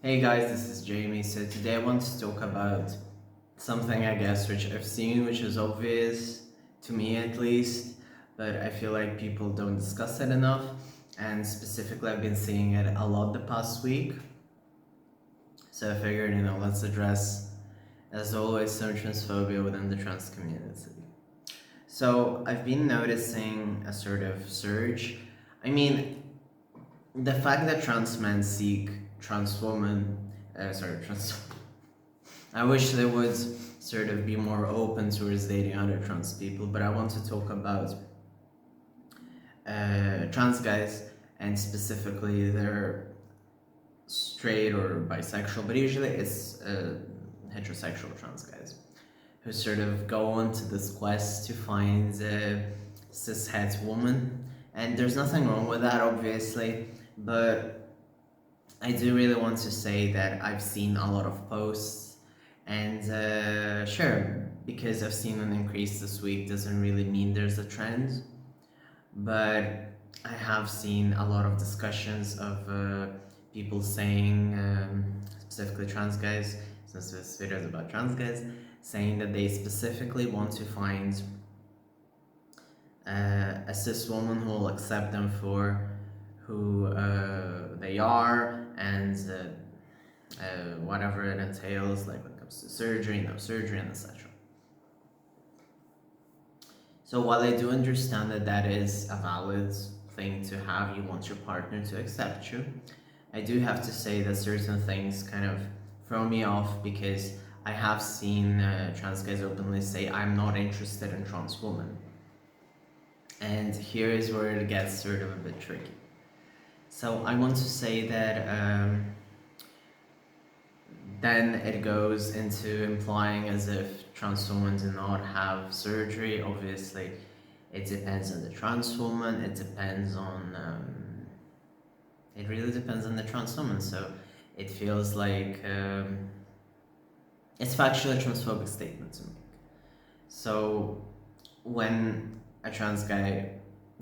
Hey guys, this is Jamie. So today I want to talk about something I guess which I've seen, which is obvious to me at least, but I feel like people don't discuss it enough. And specifically, I've been seeing it a lot the past week. So I figured, let's address, as always, some transphobia within the trans community. So I've been noticing a sort of surge. I mean, the fact that trans men seek trans women, trans. I wish they would sort of be more open towards dating other trans people, but I want to talk about trans guys and specifically they're straight or bisexual, but usually it's heterosexual trans guys who sort of go on to this quest to find a cis-het woman. And there's nothing wrong with that, obviously, but I do really want to say that I've seen a lot of posts, and sure, because I've seen an increase this week doesn't really mean there's a trend, but I have seen a lot of discussions of people saying, specifically trans guys, since this video is about trans guys, saying that they specifically want to find a cis woman who will accept them for who they are and whatever it entails, like when it comes to surgery, no surgery, and etc. So while I do understand that that is a valid thing to have, you want your partner to accept you, I do have to say that certain things kind of throw me off because I have seen trans guys openly say, I'm not interested in trans women. And here is where it gets sort of a bit tricky. So I want to say that then it goes into implying as if trans women do not have surgery. Obviously, it depends on the trans woman, it depends on, it really depends on the trans woman. So it feels like it's factually a transphobic statement to make. So when a trans guy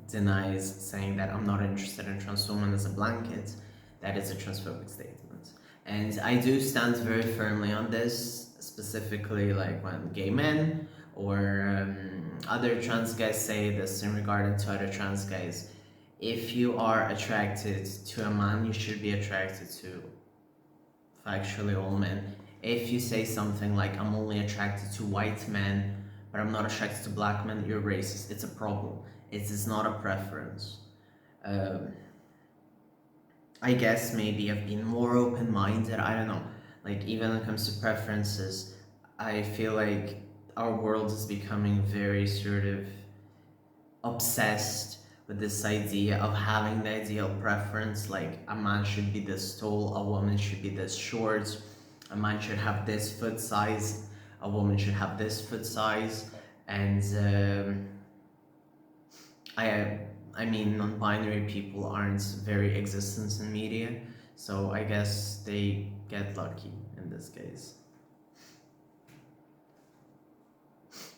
denies saying that I'm not interested in trans women as a blanket, that is a transphobic statement. And I do stand very firmly on this, specifically like when gay men or other trans guys say this in regard to other trans guys. If you are attracted to a man, you should be attracted to factually all men. If you say something like, I'm only attracted to white men, but I'm not attracted to black men, you're racist. It's a problem. It is not a preference. I guess maybe I've been more open-minded, I don't know. Like, even when it comes to preferences, I feel like our world is becoming very sort of obsessed with this idea of having the ideal preference, like a man should be this tall, a woman should be this short, a man should have this foot size, a woman should have this foot size, and I mean, non-binary people aren't very existent in media, so I guess they get lucky in this case.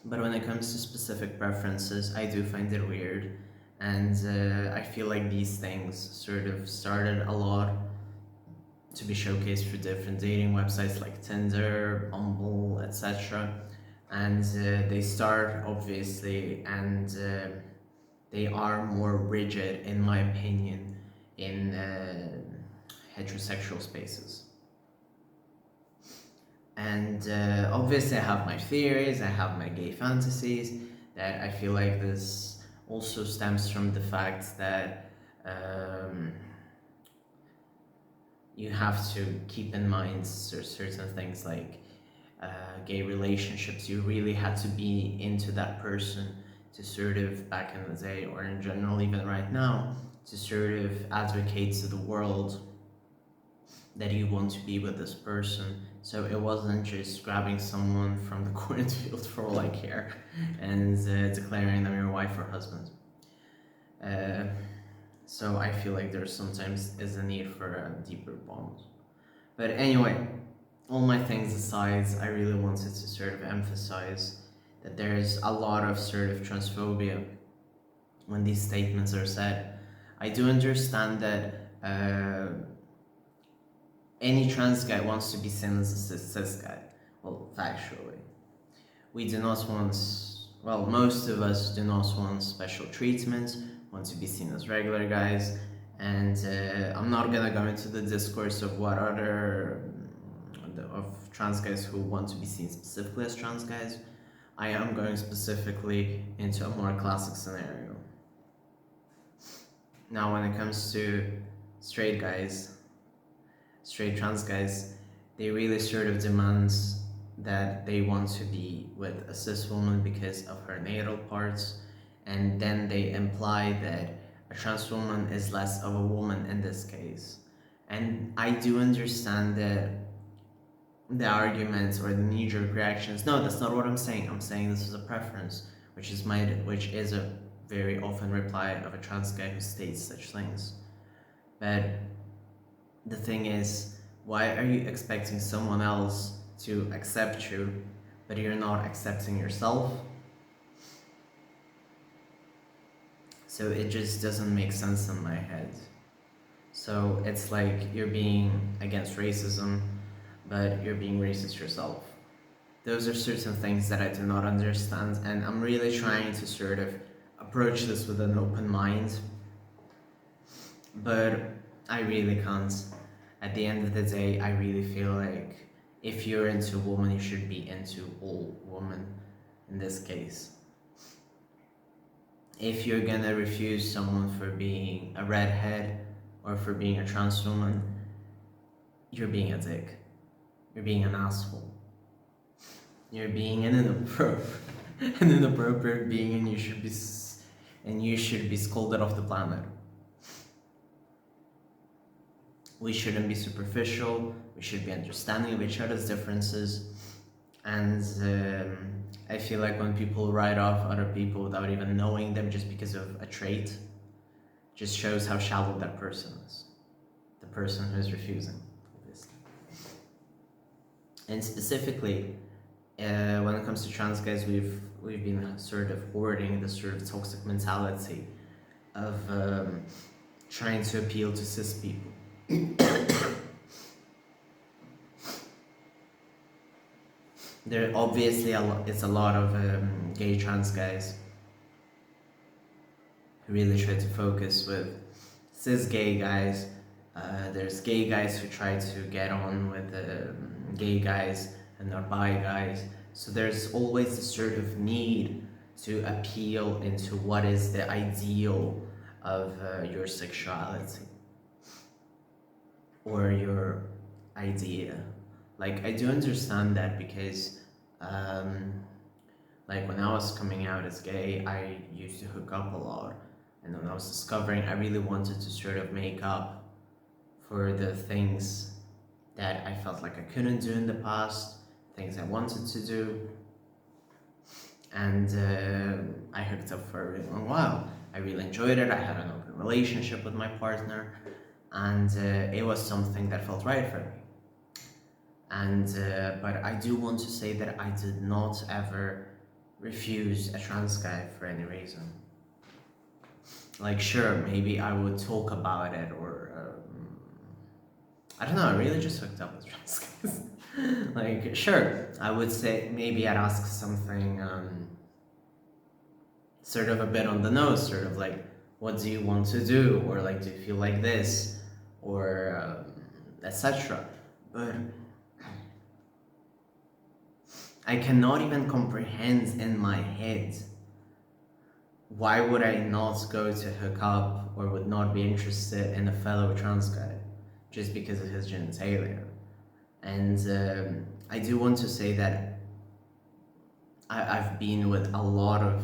But when it comes to specific preferences, I do find it weird, and I feel like these things sort of started a lot to be showcased for different dating websites like Tinder, Bumble, etc. And they start, obviously, and they are more rigid, in my opinion, in heterosexual spaces. And obviously I have my theories, I have my gay fantasies, that I feel like this also stems from the fact that you have to keep in mind certain things like gay relationships. You really had to be into that person to sort of, back in the day, or in general even right now, to sort of advocate to the world that you want to be with this person. So it wasn't just grabbing someone from the cornfield for all I care and declaring them your wife or husband. So I feel like there sometimes is a need for a deeper bond. But anyway, all my things aside, I really wanted to sort of emphasize that there's a lot of sort of transphobia when these statements are said. I do understand that any trans guy wants to be seen as a cis guy. Well, factually, we do not want, well, most of us do not want special treatment, want to be seen as regular guys, and I'm not gonna go into the discourse of what other of trans guys who want to be seen specifically as trans guys. I am going specifically into a more classic scenario. Now, when it comes to straight guys, straight trans guys, they really sort of demand that they want to be with a cis woman because of her natal parts, and then they imply that a trans woman is less of a woman in this case. And I do understand that the arguments or the knee-jerk reactions. No, that's not what I'm saying. I'm saying this is a preference, which is a very often reply of a trans guy who states such things. But the thing is, why are you expecting someone else to accept you, but you're not accepting yourself? So it just doesn't make sense in my head. So it's like you're being against racism, but you're being racist yourself. Those are certain things that I do not understand, and I'm really trying to sort of approach this with an open mind, but I really can't. At the end of the day, I really feel like if you're into a woman, you should be into all women in this case. If you're gonna refuse someone for being a redhead or for being a trans woman, you're being a dick. You're being an asshole. You're being an inappropriate being, and you should be scolded off the planet. We shouldn't be superficial. We should be understanding of each other's differences. And I feel like when people write off other people without even knowing them just because of a trait, just shows how shallow that person is. The person who is refusing, obviously. And specifically, when it comes to trans guys, we've been sort of hoarding this sort of toxic mentality of trying to appeal to cis people. There obviously it's a lot of gay trans guys who really try to focus with cis gay guys. There's gay guys who try to get on with gay guys and not bi guys. So there's always this sort of need to appeal into what is the ideal of your sexuality or your idea. Like, I do understand that because like when I was coming out as gay, I used to hook up a lot, and when I was discovering, I really wanted to sort of make up for the things that I felt like I couldn't do in the past, things I wanted to do, and I hooked up for a really long while. I really enjoyed it. I had an open relationship with my partner, and it was something that felt right for me. And but I do want to say that I did not ever refuse a trans guy for any reason. Like, sure, maybe I would talk about it, or I don't know, I really just hooked up with trans guys. Like, sure, I would say maybe I'd ask something sort of a bit on the nose, sort of like, what do you want to do? Or like, do you feel like this? Or etc. But I cannot even comprehend in my head why would I not go to hook up or would not be interested in a fellow trans guy just because of his genitalia. And I do want to say that I've been with a lot of,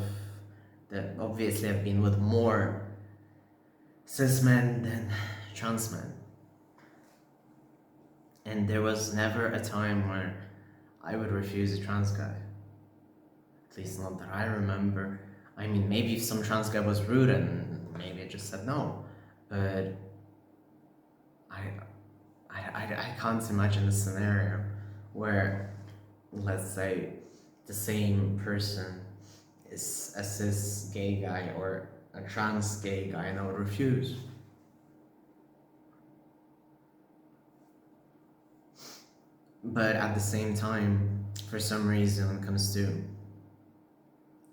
that obviously I've been with more cis men than trans men. And there was never a time where I would refuse a trans guy. At least not that I remember. I mean, maybe if some trans guy was rude and maybe I just said no. But I can't imagine a scenario where, let's say, the same person is a cis gay guy or a trans gay guy and I would refuse. But at the same time, for some reason, when it comes to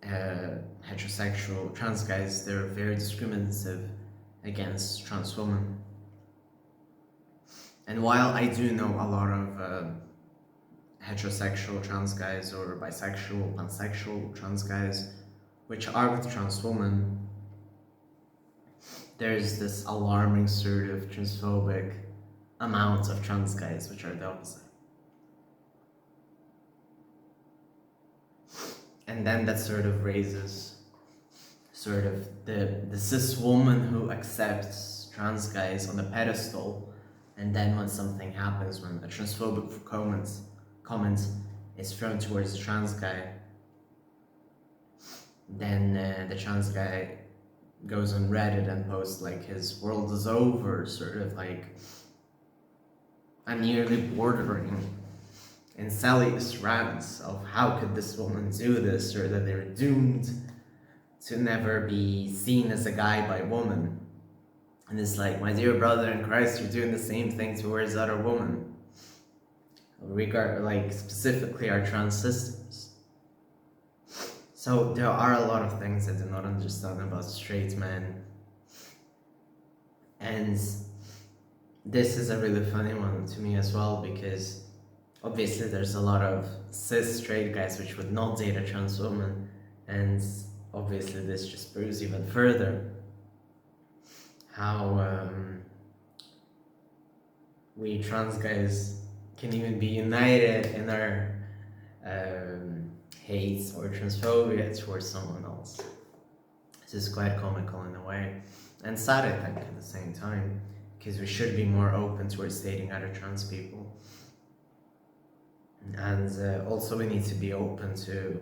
heterosexual trans guys, they're very discriminative against trans women. And while I do know a lot of heterosexual trans guys or bisexual, pansexual trans guys, which are with trans women, there's this alarming sort of transphobic amount of trans guys which are the opposite. And then that sort of raises sort of the cis woman who accepts trans guys on the pedestal, and then when something happens, when a transphobic comment is thrown towards the trans guy, then the trans guy goes on Reddit and posts like his world is over, sort of like a nearly bordering incelious rants of how could this woman do this, or that they're doomed to never be seen as a guy by a woman. And it's like, my dear brother in Christ, you're doing the same thing towards other women, like specifically our trans systems. So there are a lot of things I do not understand about straight men, and this is a really funny one to me as well, because obviously there's a lot of cis straight guys which would not date a trans woman, and obviously this just proves even further how we trans guys can even be united in our hate or transphobia towards someone else. This is quite comical in a way, and sad I think at the same time, because we should be more open towards dating other trans people. And also we need to be open to,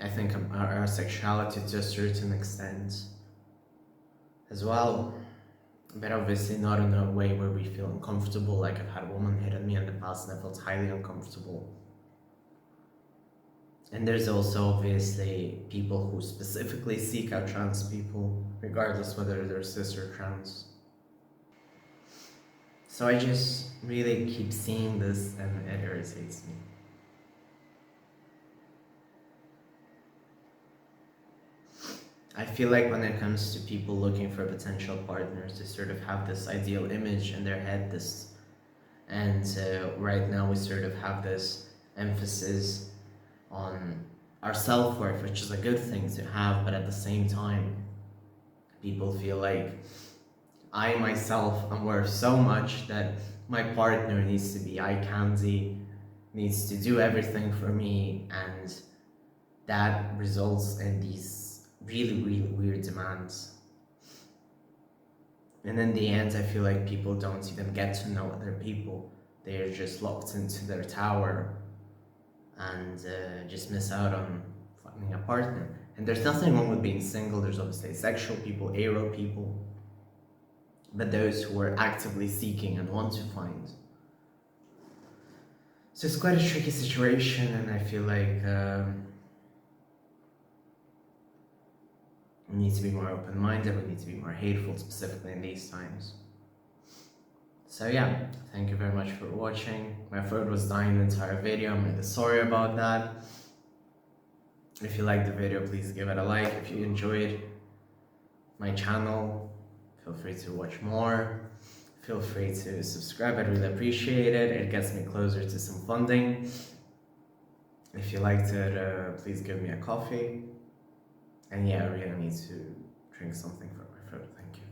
I think, our sexuality to a certain extent as well, but obviously not in a way where we feel uncomfortable. Like, I've had a woman hit on me in the past and I felt highly uncomfortable. And there's also obviously people who specifically seek out trans people, regardless whether they're cis or trans. So I just really keep seeing this and it irritates me. I feel like when it comes to people looking for potential partners, they sort of have this ideal image in their head, and right now we sort of have this emphasis on our self-worth, which is a good thing to have, but at the same time, people feel like I myself am worth so much that my partner needs to be eye candy, needs to do everything for me, and that results in these really, really weird demands. And in the end, I feel like people don't even get to know other people. They're just locked into their tower and just miss out on finding a partner. And there's nothing wrong with being single. There's obviously asexual people, aro people, but those who are actively seeking and want to find. So it's quite a tricky situation, and I feel like we need to be more open-minded, we need to be more hateful, specifically in these times. So yeah, thank you very much for watching. My throat was dying the entire video, I'm really sorry about that. If you liked the video, please give it a like. If you enjoyed my channel, feel free to watch more. Feel free to subscribe, I'd really appreciate it. It gets me closer to some funding. If you liked it, please give me a coffee. And yeah, I really need to drink something for my throat. Thank you.